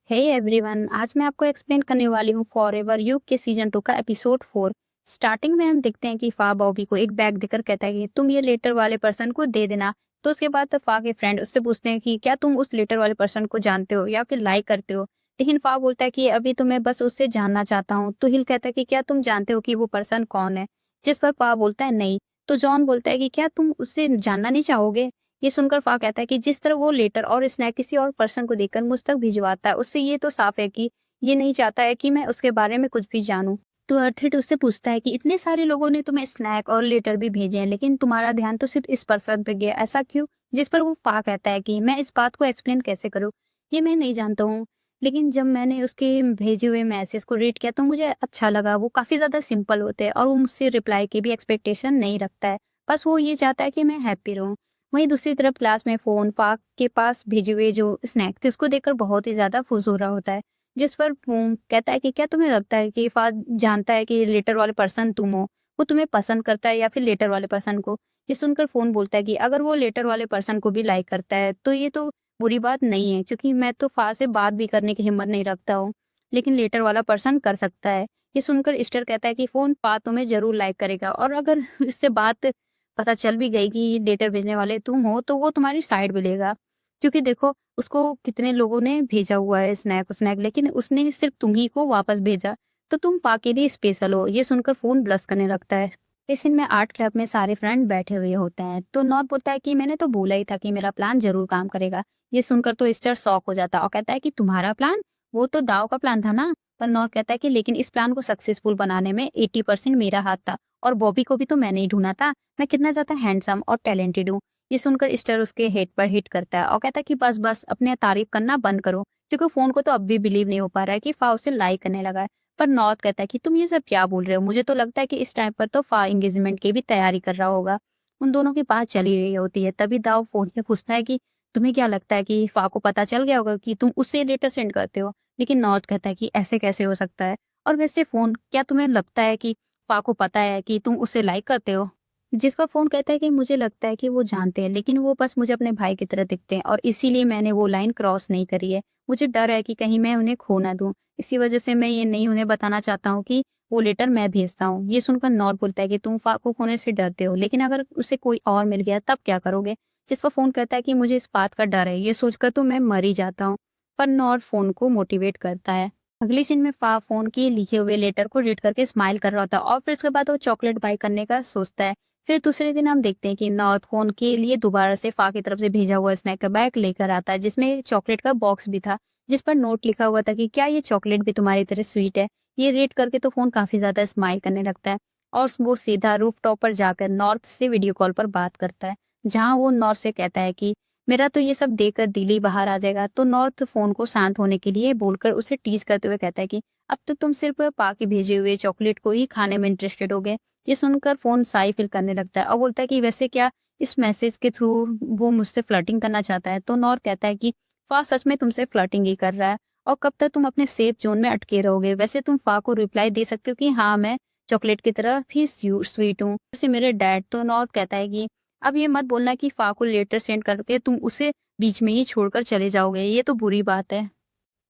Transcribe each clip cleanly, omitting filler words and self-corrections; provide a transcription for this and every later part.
Hey everyone, आज मैं आपको एक्सप्लेन करने वाली हूँ फॉरएवर यू के सीजन 2 का एपिसोड 4। स्टार्टिंग में हम देखते हैं कि फा बॉबी को एक बैग देकर कहता है कि तुम ये लेटर वाले पर्सन को दे देना। तो उसके बाद फा के फ्रेंड उससे पूछते हैं कि क्या तुम उस लेटर वाले पर्सन को जानते हो या फिर लाइक करते हो। लेकिन फा बोलता है कि अभी तो मैं बस उससे जानना चाहता हूँ। तो हिल कहता है कि क्या तुम जानते हो कि वो पर्सन कौन है। जिस पर फा बोलता है नहीं। तो जॉन बोलता है कि क्या तुम उससे जानना नहीं चाहोगे। ये सुनकर फा कहता है कि जिस तरह वो लेटर और स्नैक किसी और पर्सन को देकर मुझ तक भिजवाता है, उससे ये तो साफ है कि ये नहीं चाहता है कि मैं उसके बारे में कुछ भी जानूं। तो अर्थिट उससे पूछता है कि इतने सारे लोगों ने तुम्हें स्नैक और लेटर भी भेजे हैं, लेकिन तुम्हारा ध्यान तो सिर्फ इस पर्सन पे गया, ऐसा क्यों। जिस पर वो फा कहता है कि मैं इस बात को एक्सप्लेन कैसे करूँ, ये मैं नहीं जानता हूँ। लेकिन जब मैंने उसके भेजे हुए मैसेज को रीड किया तो मुझे अच्छा लगा। वो काफी ज्यादा सिंपल होते हैं और वो मुझसे रिप्लाई की भी एक्सपेक्टेशन नहीं रखता है। बस वो ये चाहता है कि मैं हैप्पी रहूं। वहीं दूसरी तरफ क्लास में फोन पार्क के पास भेजे हुए जो स्नैक थे उसको देखकर बहुत ही ज्यादा खुश हो रहा होता है। जिस पर फोन कहता है कि क्या तुम्हें लगता है कि फाद जानता है कि लेटर वाले पर्सन तुम हो, वो तुम्हें पसंद करता है या फिर लेटर वाले पर्सन को। ये सुनकर फोन बोलता है कि अगर वो लेटर वाले पर्सन को भी लाइक करता है तो ये तो बुरी बात नहीं है, क्योंकि मैं तो फा से बात भी करने की हिम्मत नहीं रखता हूँ, लेकिन लेटर वाला पर्सन कर सकता है। ये सुनकर स्टर कहता है कि फोन फा तुम्हें जरूर लाइक करेगा, और अगर इससे बात पता चल भी गई कि लेटर भेजने वाले तुम हो तो वो तुम्हारी साइड भी लेगा। क्योंकि देखो, उसको कितने लोगों ने भेजा हुआ है स्नैक स्नैक, लेकिन उसने सिर्फ तुम ही को वापस भेजा, तो तुम पा के लिए स्पेशल हो। ये सुनकर फोन ब्लश करने लगता है। इस सीन में आर्ट क्लब में सारे फ्रेंड बैठे हुए होते हैं। तो नॉर्थ बोलता है कि मैंने तो बोला ही था कि मेरा प्लान जरूर काम करेगा। ये सुनकर तो स्टार शॉक हो जाता है और कहता है कि तुम्हारा प्लान, वो तो दाव का प्लान था ना। पर नॉर्थ कहता है कि लेकिन इस प्लान को सक्सेसफुल बनाने में 80% मेरा हाथ था, और बॉबी को भी तो मैंने ही ढूंढा था। मैं कितना ज्यादा हैंडसम और टैलेंटेड हूँ। ये सुनकर स्टर उसके हेड पर हिट करता है और कहता है कि बस बस अपने तारीफ करना बंद करो, क्योंकि फोन को तो अब भी बिलीव नहीं हो पा रहा है कि फा उसे लाइक करने लगा है। पर नॉर्थ कहता है कि तुम ये सब क्या बोल रहे हो, मुझे तो लगता है कि इस टाइम पर तो फा एंगेजमेंट की भी तैयारी कर रहा होगा। उन दोनों की बात चल ही रही होती है, तभी दाव फोन पे पूछता है कि तुम्हें क्या लगता है कि फा को पता चल गया होगा कि तुम उससे लेटर सेंड करते हो। लेकिन नॉर्थ कहता है कि ऐसे कैसे हो सकता है। और वैसे फोन, क्या तुम्हें लगता है कि फा को पता है कि तुम उसे लाइक करते हो। जिस पर फोन कहता है कि मुझे लगता है कि वो जानते हैं, लेकिन वो बस मुझे अपने भाई की तरह दिखते हैं और इसीलिए मैंने वो लाइन क्रॉस नहीं करी है। मुझे डर है कि कहीं मैं उन्हें खो ना दूं, इसी वजह से मैं ये नहीं उन्हें बताना चाहता हूँ कि वो लेटर मैं भेजता हूँ। ये सुनकर नॉर्थ बोलता है कि तुम फा को खोने से डरते हो, लेकिन अगर उसे कोई और मिल गया तब क्या करोगे। जिस पर फोन कहता है कि मुझे इस बात का डर है, ये सोचकर तो मैं मर ही जाता हूँ। पर नॉर्थ फोन को मोटिवेट करता है। अगले सीन में फा फोन के लिखे हुए लेटर को रीड करके स्माइल कर रहा होता है और फिर उसके बाद वो चॉकलेट बाय करने का सोचता है। फिर दूसरे दिन हम देखते हैं कि नॉर्थ फोन के लिए दोबारा से फा की तरफ से भेजा हुआ स्नैक का बैग लेकर आता है, जिसमें चॉकलेट का बॉक्स भी था, जिस पर नोट लिखा हुआ था कि क्या ये चॉकलेट भी तुम्हारी तरह स्वीट है। ये रीड करके तो फोन काफी ज्यादा स्माइल करने लगता है और वो सीधा रूफ टॉप पर जाकर नॉर्थ से वीडियो कॉल पर बात करता है, जहाँ वो नॉर्थ से कहता है कि मेरा तो ये सब देखकर दिल ही बाहर आ जाएगा। तो नॉर्थ फोन को शांत होने के लिए बोलकर उसे टीज करते हुए कहता है कि अब तो तुम सिर्फ पा के भेजे हुए चॉकलेट को ही खाने में इंटरेस्टेड हो गए। ये सुनकर फोन साई फील करने लगता है और बोलता है कि वैसे क्या इस मैसेज के थ्रू वो मुझसे फ्लर्टिंग करना चाहता है। तो नॉर्थ कहता है कि फा सच में तुमसे फ्लर्टिंग ही कर रहा है, और कब तक तुम अपने सेफ जोन में अटके रहोगे। वैसे तुम फा को रिप्लाई दे सकते हो कि हाँ, मैं चॉकलेट की तरह भी स्वीट हूँ, जैसे मेरे डैड। तो नॉर्थ कहता है कि अब ये मत बोलना कि फा को लेटर सेंड करके तुम उसे बीच में ही छोड़कर चले जाओगे, ये तो बुरी बात है।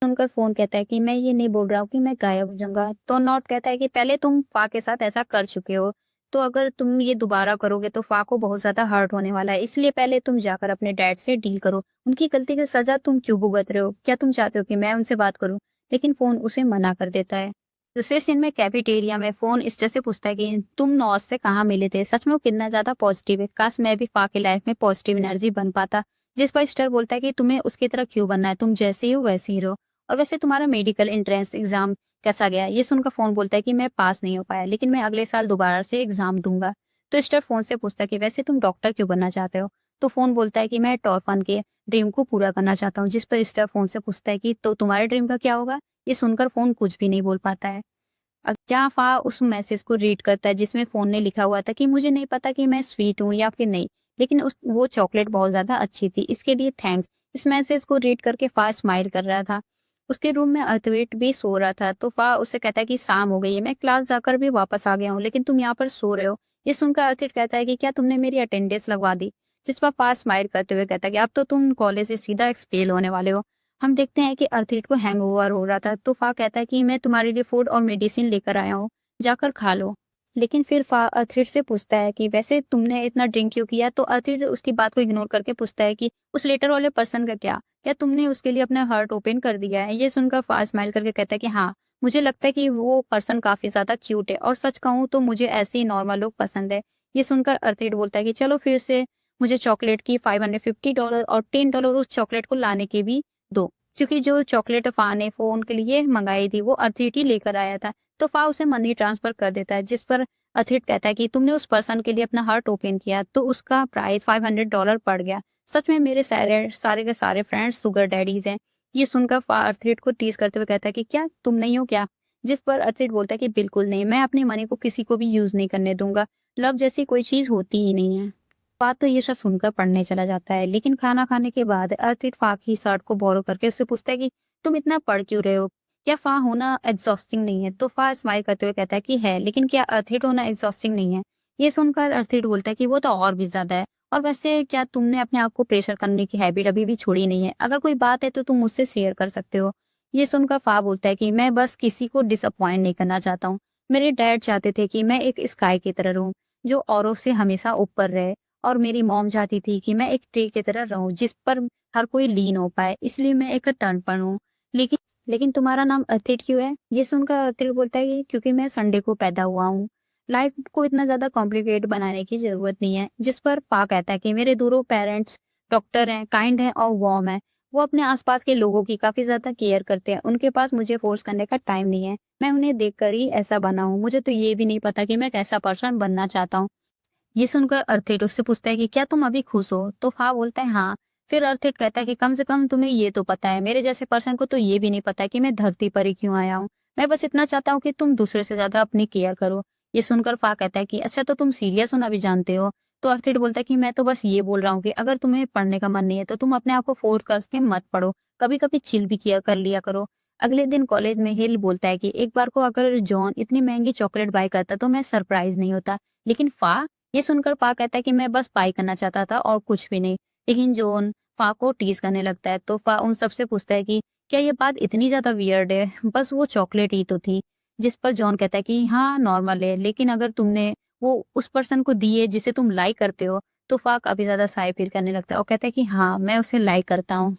सुनकर फोन कहता है कि मैं ये नहीं बोल रहा हूँ कि मैं गायब हो जाऊंगा। तो नॉर्थ कहता है कि पहले तुम फा के साथ ऐसा कर चुके हो, तो अगर तुम ये दोबारा करोगे तो फा को बहुत ज्यादा हर्ट होने वाला है, इसलिए पहले तुम जाकर अपने डैड से डील करो। उनकी गलती की सजा तुम क्यों भुगत रहे हो, क्या तुम चाहते हो कि मैं उनसे बात करूं। लेकिन फोन उसे मना कर देता है। दूसरे सीन में कैफेटेरिया में फोन स्टर से पूछता है कि तुम नॉर्थ से कहाँ मिले थे, सच में वो कितना ज्यादा पॉजिटिव है, काश मैं भी फा की लाइफ में पॉजिटिव एनर्जी बन पाता। जिस पर स्टर बोलता है कि तुम्हें उसकी तरह क्यों बनना है, तुम जैसे ही हो वैसे ही रहो। और वैसे तुम्हारा मेडिकल एंट्रेंस एग्जाम कैसा गया। ये सुनकर फोन बोलता है कि मैं पास नहीं हो पाया, लेकिन मैं अगले साल दोबारा से एग्जाम दूंगा। तो स्टर फोन से पूछता है कि वैसे तुम डॉक्टर क्यों बनना चाहते हो। तो फोन बोलता है कि मैं टॉफन के ड्रीम को पूरा करना चाहता हूँ। जिस पर स्टर फोन से पूछता है कि तो तुम्हारे ड्रीम का क्या होगा। ये सुनकर फोन कुछ भी नहीं बोल पाता है। जहाँ फा उस मैसेज को रीड करता है जिसमें फोन ने लिखा हुआ था कि मुझे नहीं पता कि मैं स्वीट हूँ या फिर नहीं, लेकिन वो चॉकलेट बहुत ज्यादा अच्छी थी, इसके लिए थैंक्स। इस मैसेज को रीड करके फा स्माइल कर रहा था। उसके रूम में अर्थवेट भी सो रहा था। तो फा उससे कहता है कि शाम हो गई है, मैं क्लास जाकर भी वापस आ गया हूँ, लेकिन तुम यहाँ पर सो रहे हो। ये सुनकर अर्थिट कहता है कि क्या तुमने मेरी अटेंडेंस लगवा दी। जिस पर फा स्माइल करते हुए कहता है कि अब तो तुम कॉलेज से सीधा एक्सपेल होने वाले हो। हम देखते हैं कि अर्थित को हैंगओवर हो रहा था, तो फा कहता है कि मैं तुम्हारे लिए फूड और मेडिसिन लेकर आया हूँ, जाकर खा लो। लेकिन फिर फा अर्थित से पूछता है कि वैसे तुमने इतना ड्रिंक क्यों किया? तो अर्थित उसकी बात को इग्नोर करके पूछता है कि उस लेटर वाले पर्सन का क्या? क्या तुमने उसके लिए अपना हार्ट ओपन कर दिया है? ये सुनकर फा स्माइल करके कहता है कि हाँ, मुझे लगता है कि वो पर्सन काफ़ी ज़्यादा क्यूट है और सच कहूँ तो मुझे ऐसे ही नॉर्मल लोग पसंद है। ये सुनकर अर्थित बोलता है कि चलो फिर से मुझे चॉकलेट की $550 और $10 उस चॉकलेट को लाने के भी दो। क्योंकि जो चॉकलेट फा ने फ़ोन के लिए मंगाई थी वो अर्थित ही लेकर आया था। तो फा उसे मनी ट्रांसफ़र कर देता है, जिस पर अर्थित कहता है कि तुमने उस पर्सन के लिए अपना हार्ट ओपन किया तो उसका प्राइस $500 पड़ गया। सच में मेरे सारे सारे के सारे फ्रेंड्स शुगर डैडीज़ हैं। ये सुनकर फा अर्थित को टीज़ करते हुए कहता है कि क्या तुम नहीं हो क्या? जिस पर अर्थित बोलता है कि बिल्कुल नहीं, मैं अपने मनी को किसी को भी यूज़ नहीं करने दूँगा। लव जैसी कोई चीज़ होती ही नहीं है। बात तो ये सब सुनकर पढ़ने चला जाता है, लेकिन खाना खाने के बाद अर्थित फा की शर्ट को बोरो करके उससे पूछता है कि तुम इतना पढ़ क्यों रहे हो? क्या फा होना एग्जॉस्टिंग नहीं है? तो फा स्माइल करते हुए कहता है कि है, लेकिन क्या अर्थित होना एग्जॉस्टिंग नहीं है? ये सुनकर अर्थित बोलता है कि वो तो और भी ज्यादा है। और वैसे क्या तुमने अपने आप को प्रेशर करने की हैबिट अभी भी छोड़ी नहीं है? अगर कोई बात है तो तुम मुझसे शेयर कर सकते हो। ये सुनकर फा बोलता है कि मैं बस किसी को डिसअपॉइंट नहीं करना चाहता हूँ। मेरे डैड चाहते थे कि मैं एक स्काई की तरह रहूं, जो औरों से हमेशा ऊपर रहे। और मेरी मॉम चाहती थी कि मैं एक ट्री की तरह रहूं जिस पर हर कोई लीन हो पाए, इसलिए मैं एक टर्न पर हूँ। लेकिन लेकिन तुम्हारा नाम अर्थित क्यों है? ये सुनकर अर्थित बोलता है कि क्योंकि मैं संडे को पैदा हुआ हूँ। लाइफ को इतना ज्यादा कॉम्प्लिकेट बनाने की जरूरत नहीं है। जिस पर पा कहता है कि मेरे दोनों पेरेंट्स डॉक्टर हैं, काइंड हैं और वार्म है। वो अपने आसपास के लोगों की काफी ज्यादा केयर करते हैं। उनके पास मुझे फोर्स करने का टाइम नहीं है। मैं उन्हें देखकर ही ऐसा बना हूँ। मुझे तो ये भी नहीं पता कि मैं कैसा पर्सन बनना चाहता हूँ। ये सुनकर अर्थित उससे पूछता है कि क्या तुम अभी खुश हो? तो फा बोलता है हाँ। फिर अर्थित कहता है कि कम से कम तुम्हें ये तो पता है, मेरे जैसे पर्सन को तो ये भी नहीं पता कि मैं धरती पर ही क्यों आया हूँ। मैं बस इतना चाहता हूँ कि तुम दूसरे से ज्यादा अपनी केयर करो। ये सुनकर फा कहता है कि अच्छा, तो तुम सीरियस होना भी जानते हो? तो अर्थित बोलता है कि मैं तो बस ये बोल रहा हूँ कि अगर तुम्हें पढ़ने का मन नहीं है तो तुम अपने आप को फोर्स करके मत पढ़ो। कभी कभी चिल भी किया कर लिया करो। अगले दिन कॉलेज में हिल बोलता है कि एक बार को अगर जॉन इतनी महंगी चॉकलेट बाय करता तो मैं सरप्राइज नहीं होता। लेकिन फा ये सुनकर पा कहता है कि मैं बस पाई करना चाहता था और कुछ भी नहीं। लेकिन जॉन फा को टीज करने लगता है, तो फा उन सबसे पूछता है कि क्या ये बात इतनी ज्यादा वियर्ड है? बस वो चॉकलेट ही तो थी। जिस पर जॉन कहता है कि हाँ नॉर्मल है, लेकिन अगर तुमने वो उस पर्सन को दी है जिसे तुम लाइक करते हो। तो फा काफी ज्यादा साई फील करने लगता है और कहता है कि हाँ मैं उसे लाइक करता हूँ।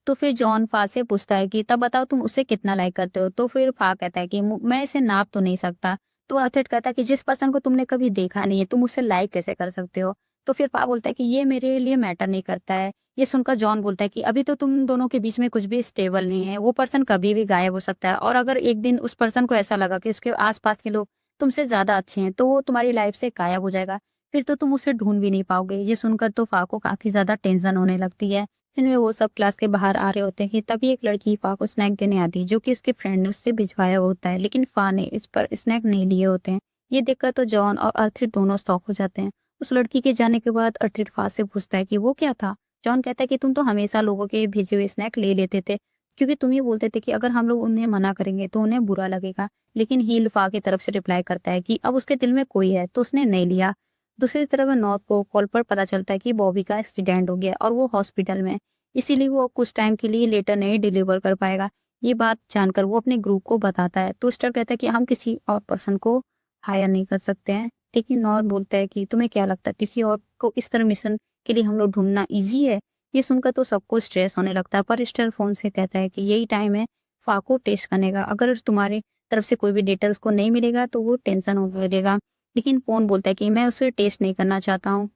तो फिर जॉन फा से पूछता है कि तब बताओ तुम उसे कितना लाइक करते हो? तो फिर फा कहता है कि मैं इसे नाप तो नहीं सकता। तो अर्थित कहता है कि जिस पर्सन को तुमने कभी देखा नहीं है तुम उसे लाइक कैसे कर सकते हो? तो फिर फा बोलता है कि ये मेरे लिए मैटर नहीं करता है। ये सुनकर जॉन बोलता है कि अभी तो तुम दोनों के बीच में कुछ भी स्टेबल नहीं है, वो पर्सन कभी भी गायब हो सकता है। और अगर एक दिन उस पर्सन को ऐसा लगा कि उसके आसपास के लोग तुमसे ज्यादा अच्छे हैं तो वो तुम्हारी लाइफ से गायब हो जाएगा। फिर तो तुम उसे ढूंढ भी नहीं पाओगे। ये सुनकर तो फा को काफी ज्यादा टेंशन होने लगती है। जिनमें वो सब क्लास के बाहर आ रहे होते हैं कि तभी एक लड़की फा को स्नैक देने आती है, जो कि उसके फ्रेंड ने उससे भिजवाया होता है, लेकिन फा ने इस पर स्नैक नहीं लिए होते हैं। ये देखकर तो जॉन और अर्थित दोनों शॉक हो जाते हैं। उस लड़की के जाने के बाद अर्थित फा से पूछता है कि वो क्या था? जॉन कहता है कि तुम तो हमेशा लोगों के भेजे हुए स्नैक ले लेते थे, क्योंकि तुम ये बोलते थे कि अगर हम लोग उन्हें मना करेंगे तो उन्हें बुरा लगेगा। लेकिन हील फा की तरफ से रिप्लाई करता है कि अब उसके दिल में कोई है तो उसने नहीं लिया। दूसरी तरफ नॉर्थ को कॉल पर पता चलता है कि बॉबी का एक्सीडेंट हो गया और वो हॉस्पिटल में है। इसीलिए वो कुछ टाइम के लिए लेटर नहीं डिलीवर कर पाएगा। ये बात जानकर वो अपने ग्रुप को बताता है, तो स्टार कहता है कि हम किसी और पर्सन को हायर नहीं कर सकते हैं। लेकिन नॉर बोलता है कि तुम्हें क्या लगता है किसी और को इस तरह मिशन के लिए हम लोग ढूंढना इजी है? ये सुनकर तो सबको स्ट्रेस होने लगता है, पर स्टार फोन से कहता है कि यही टाइम है फा को टेस्ट करने का। अगर तुम्हारे तरफ से कोई भी डेटा उसको नहीं मिलेगा तो वो टेंशन होने लगेगा। लेकिन फोन बोलता है कि मैं उसे टेस्ट नहीं करना चाहता हूँ।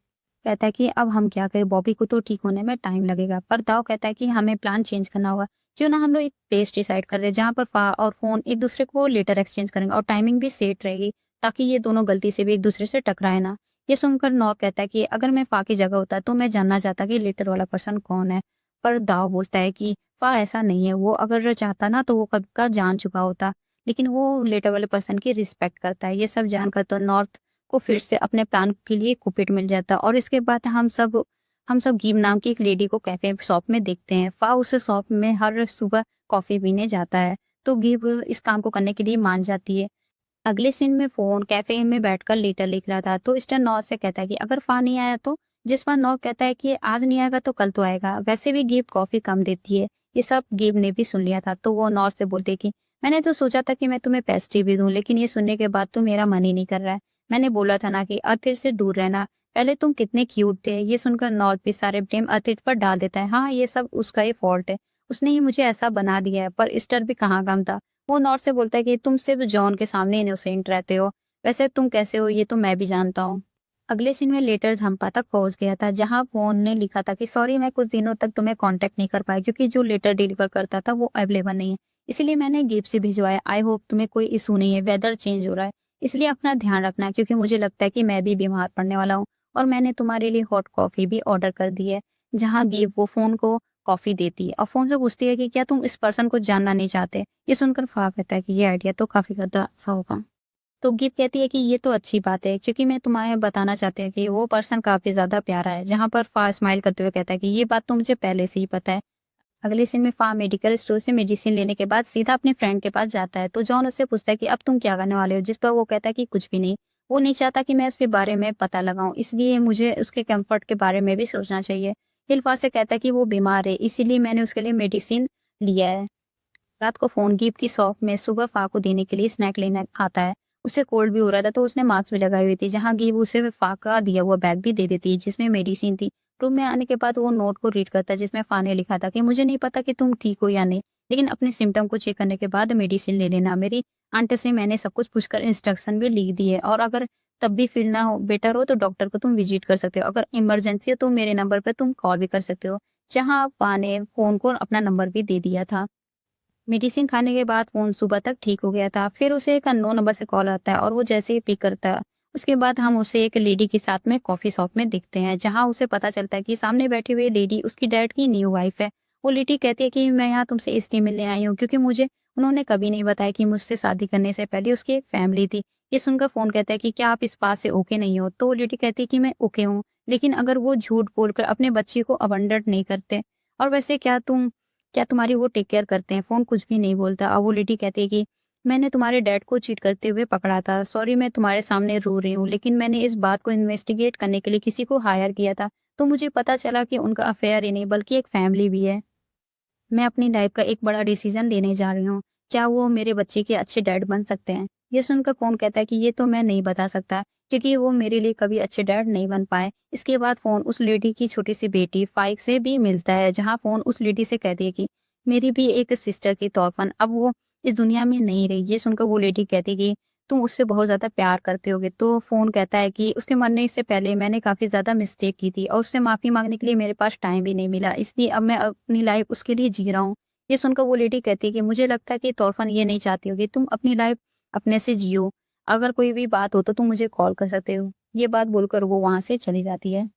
कहता है कि अब हम क्या करें, बॉबी को तो ठीक होने में टाइम लगेगा। पर दाव कहता है कि हमें प्लान चेंज करना होगा। क्यों ना हम लोग एक प्लेस डिसाइड कर रहे हैं जहाँ पर फा और फोन एक दूसरे को लेटर एक्सचेंज करेंगे और टाइमिंग भी सेट रहेगी, ताकि ये दोनों गलती से भी एक दूसरे से टकराए ना। ये सुनकर नॉर कहता है कि अगर मैं फा की जगह होता तो मैं जानना चाहता कि लेटर वाला पर्सन कौन है। पर दाव बोलता है कि फा ऐसा नहीं है, वो अगर चाहता ना तो वो कब का जान चुका होता। लेकिन वो लेटर वाले पर्सन की रिस्पेक्ट करता है। ये सब जानकर तो नॉर्थ को फिर से अपने प्लान के लिए कुपिट मिल जाता है। और इसके बाद हम सब गीव नाम की एक लेडी को कैफे शॉप में देखते हैं। फा उस शॉप में हर सुबह कॉफी पीने जाता है, तो गिव इस काम को करने के लिए मान जाती है। अगले सीन में फोन कैफे में बैठकर लेटर लिख रहा था, तो स्टर नौ से कहता है कि अगर फा नहीं आया तो? जिस पर नौ कहता है कि आज नहीं आएगा तो कल तो आएगा, वैसे भी गिव कॉफी कम देती है। ये सब गिव ने भी सुन लिया था। तो वो नॉर्थ से बोलती है कि मैंने तो सोचा था कि मैं तुम्हें पेस्ट्री भी दूं, लेकिन ये सुनने के बाद तो मेरा मन ही नहीं कर रहा है। मैंने बोला था ना कि अर्थित से दूर रहना, पहले तुम कितने क्यूट थे। ये सुनकर नॉर्थ भी सारे ब्लेम अर्थित पर डाल देता है। हाँ, ये सब उसका ही फॉल्ट है, उसने ही मुझे ऐसा बना दिया है। पर स्टर भी कहाँ कम था। वो नॉर्थ से बोलता है कि तुम सिर्फ जॉन के सामने इनोसेंट रहते हो, वैसे तुम कैसे हो ये तो मैं भी जानता हूँ। अगले सीन में लेटर धमपा तक पहुंच गया था, जहां फोन ने लिखा था कि सॉरी मैं कुछ दिनों तक तुम्हें कांटेक्ट नहीं कर पाया, क्योंकि जो लेटर डिलीवर करता था वो अवेलेबल नहीं है, इसलिए मैंने गिफ्ट से भिजवाया। आई होप तुम्हें कोई इशू नहीं है, वेदर चेंज हो रहा है इसलिए अपना ध्यान रखना, क्योंकि मुझे लगता है कि मैं भी बीमार पड़ने वाला हूँ। और मैंने तुम्हारे लिए हॉट कॉफी भी ऑर्डर कर दी है। जहाँ गिव वो फोन को कॉफी देती है और फोन से पूछती है कि क्या तुम इस पर्सन को जानना नहीं चाहते। ये सुनकर फा कहता है कि ये आइडिया तो काफी गंदा सा होगा। तो गिव कहती है कि ये तो अच्छी बात है, क्योंकि मैं तुम्हें बताना चाहती हूँ कि वो पर्सन काफी ज्यादा प्यारा है। जहां पर फा स्माइल करते हुए कहता है कि ये बात तो मुझे पहले से ही पता है। अगले सीन में फा मेडिकल स्टोर से मेडिसिन लेने के बाद सीधा अपने फ्रेंड के पास जाता है। तो जॉन उससे पूछता है कि अब तुम क्या करने वाले हो, जिस पर वो कहता है कि कुछ भी नहीं। वो नहीं चाहता कि मैं उसके बारे में पता लगाऊं, इसलिए मुझे उसके कंफर्ट के बारे में भी सोचना चाहिए। हिल्फा से कहता है कि वो बीमार है, इसीलिए मैंने उसके लिए मेडिसिन लिया है। रात को फोन गिव की शॉप में सुबह फा को देने के लिए स्नैक लेने आता है। उसे कोल्ड भी हो रहा था, तो उसने मास्क भी लगाई हुई थी। जहाँ गिव उसे फा का दिया हुआ बैग भी दे देती है जिसमें मेडिसिन थी। रूम में आने के बाद वो नोट को रीड करता है, जिसमें फा ने लिखा था कि मुझे नहीं पता कि तुम ठीक हो या नहीं, लेकिन अपने सिम्टम को चेक करने के बाद मेडिसिन ले लेना। मेरी आंटी से मैंने सब कुछ पूछकर इंस्ट्रक्शन भी लिख दी है, और अगर तब भी फील ना हो बेटर हो तो डॉक्टर को तुम विजिट कर सकते हो। अगर इमरजेंसी है तो मेरे नंबर पर तुम कॉल भी कर सकते हो। जहाँ फा ने फोन को अपना नंबर भी दे दिया था। मेडिसिन खाने के बाद फोन सुबह तक ठीक हो गया था। फिर उसे एक अननोन नंबर से कॉल आता है, और वो जैसे ही पिक करता है उसके बाद हम उसे एक लेडी के साथ में कॉफी शॉप में दिखते हैं, जहां उसे पता चलता है कि सामने बैठी हुई लेडी उसकी डैड की न्यू वाइफ है। वो लेडी कहती है कि मैं यहाँ तुमसे इसलिए मिलने आई हूँ क्योंकि मुझे उन्होंने कभी नहीं बताया कि मुझसे शादी करने से पहले उसकी एक फैमिली थी। ये सुनकर फोन कहता है कि क्या आप इस बात से ओके नहीं हो। तो वो लेडी कहती है कि मैं ओके हूँ, लेकिन अगर वो झूठ बोलकर अपने बच्ची को अबंडन नहीं करते। और वैसे क्या तुम्हारी वो टेक केयर करते हैं। फोन कुछ भी नहीं बोलता। अब वो लेडी कहती है कि मैंने तुम्हारे डैड को चीट करते हुए पकड़ा था, सॉरी मैं तुम्हारे सामने रो रही हूँ, लेकिन मैंने इस बात को इन्वेस्टिगेट करने के लिए किसी को हायर किया था, तो मुझे पता चला कि उनका अफेयर ही नहीं बल्कि एक फैमिली भी है। मैं अपनी लाइफ का एक बड़ा डिसीजन लेने जा रही हूँ, क्या वो मेरे बच्चे के अच्छे डैड बन सकते हैं। ये सुनकर कौन कहता है कि ये तो मैं नहीं बता सकता, क्योंकि वो मेरे लिए कभी अच्छे डैड नहीं बन पाए। इसके बाद फोन उस लेडी की छोटी सी बेटी फाइक से भी मिलता है, जहाँ फोन उस लेडी से कहती है कि मेरी भी एक सिस्टर के तौर पर अब वो इस दुनिया में नहीं रही। ये सुनकर वो लेडी कहती है कि तुम उससे बहुत ज्यादा प्यार करते होगे। तो फोन कहता है कि उसके मरने से पहले मैंने काफी ज्यादा मिस्टेक की थी, और उससे माफी मांगने के लिए मेरे पास टाइम भी नहीं मिला, इसलिए अब मैं अपनी लाइफ उसके लिए जी रहा हूँ। ये सुनकर वो लेडी कहती है कि मुझे लगता है कि तोरफन ये नहीं चाहती होगी तुम अपनी लाइफ अपने से जियो, अगर कोई भी बात हो तो तुम मुझे कॉल कर सकते हो। ये बात बोलकर वो वहां से चली जाती है।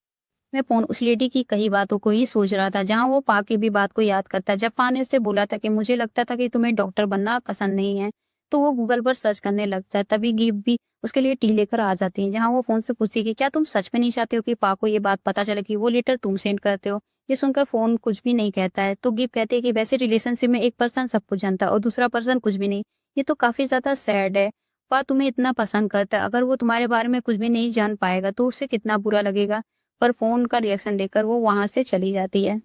मैं फोन उस लेडी की कई बातों को ही सोच रहा था, जहाँ वो पा की भी बात को याद करता है। जब पा ने उससे बोला था कि मुझे लगता था कि तुम्हें डॉक्टर बनना पसंद नहीं है, तो वो गूगल पर सर्च करने लगता है। तभी गिव भी उसके लिए टी लेकर आ जाती है, जहाँ वो फोन से पूछती है कि क्या तुम सच में नहीं चाहते हो कि पा को ये बात पता चले कि वो लेटर तुम सेंड करते हो। ये सुनकर फोन कुछ भी नहीं कहता है। तो गिव कहती है कि वैसे रिलेशनशिप में एक पर्सन सब कुछ जानता है और दूसरा पर्सन कुछ भी नहीं। ये तो काफी ज्यादा सैड है। पा तुम्हें इतना पसंद करता है, अगर वो तुम्हारे बारे में कुछ भी नहीं जान पाएगा तो उसे कितना बुरा लगेगा। पर फोन का रिएक्शन देखकर वो वहां से चली जाती है।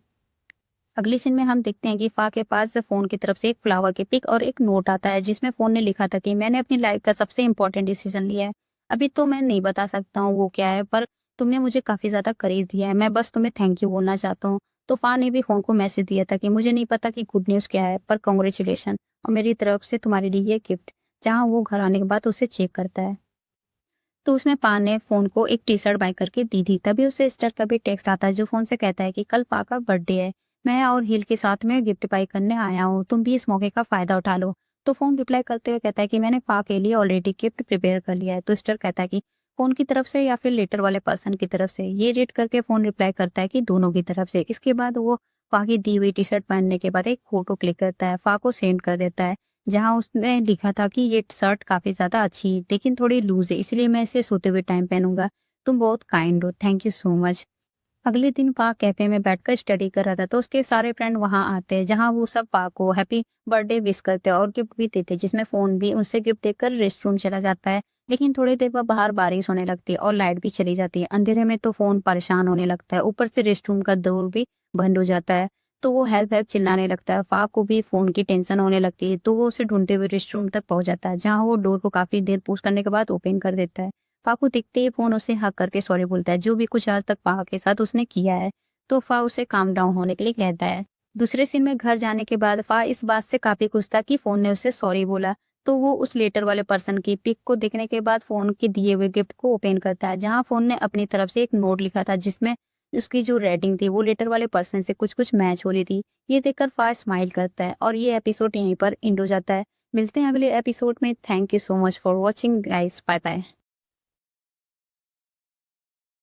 अगले सीन में हम देखते हैं कि फा के पास फोन की तरफ से एक फ्लावर की पिक और एक नोट आता है, जिसमें फोन ने लिखा था कि मैंने अपनी लाइफ का सबसे इम्पोर्टेंट डिसीजन लिया है। अभी तो मैं नहीं बता सकता हूँ वो क्या है, पर तुमने मुझे काफी ज्यादा करेज दिया है, मैं बस तुम्हें थैंक यू बोलना चाहता हूँ। तो फा ने भी फोन को मैसेज दिया था कि मुझे नहीं पता कि गुड न्यूज क्या है, पर कॉन्ग्रेचुलेशन और मेरी तरफ से तुम्हारे लिए ये गिफ्ट। जहाँ वो घर आने के बाद उसे चेक करता है, तो उसमें पा ने फोन को एक टी शर्ट बाय करके दी थी। तभी उसे स्टर का भी टेक्स्ट आता है, जो फोन से कहता है कि कल पा का बर्थडे है, मैं और हिल के साथ में गिफ्ट बाय करने आया हूँ, तुम भी इस मौके का फायदा उठा लो। तो फोन रिप्लाई करते हुए कहता है कि मैंने पा के लिए ऑलरेडी गिफ्ट प्रिपेयर कर लिया है। तो स्टर कहता है कि फोन की तरफ से या फिर लेटर वाले पर्सन की तरफ से। ये रीड करके फोन रिप्लाई करता है कि दोनों की तरफ से। इसके बाद वो पा की दी हुई टी शर्ट पहनने के बाद एक फोटो क्लिक करता है, पा को सेंड कर देता है, जहाँ उसने लिखा था कि ये शर्ट काफी ज्यादा अच्छी है लेकिन थोड़ी लूज है, इसलिए मैं इसे सोते हुए टाइम पहनूंगा। तुम बहुत काइंड हो, थैंक यू सो मच। अगले दिन पा कैफे में बैठकर स्टडी कर रहा था, तो उसके सारे फ्रेंड वहां आते हैं, जहां वो सब पा को हैप्पी बर्थडे विश करते हैं और गिफ्ट भी देते हैं, जिसमें फोन भी उनसे गिफ्ट देकर रेस्ट रूम चला जाता है। लेकिन थोड़ी देर बाद बाहर बारिश होने लगती है और लाइट भी चली जाती है। अंधेरे में तो फोन परेशान होने लगता है, ऊपर से रेस्ट रूम का डोर भी बंद हो जाता है। तो वो हेल्प हेल्प चिल्लाने लगता है। फा को भी फ़ोन की टेंशन होने लगती है, तो वो उसे ढूँढते हुए रेस्टरूम तक पहुँच जाता है, जहाँ वो डोर को काफ़ी देर पुश करने के बाद ओपन कर देता है। फा को दिखते ही फ़ोन उसे हग करके सॉरी बोलता है, जो भी कुछ आज तक फा के साथ उसने किया है। तो फा उसे काम डाउन होने के लिए कहता है। दूसरे सीन में घर जाने के बाद फा इस बात से काफ़ी खुश था कि फ़ोन ने उसे सॉरी बोला। तो वो उस लेटर वाले पर्सन की पिक को देखने के बाद फ़ोन के दिए हुए गिफ्ट को ओपन करता है, जहाँ फ़ोन ने अपनी तरफ से एक नोट लिखा था, जिसमें उसकी जो रेटिंग थी वो लेटर वाले पर्सन से कुछ-कुछ मैच हो रही थी। ये देखकर फ़ाज़ स्माइल करता है और ये एपिसोड यहीं पर एंड हो जाता है। मिलते हैं अगले एपिसोड में। Thank you so much for watching guys. Bye bye.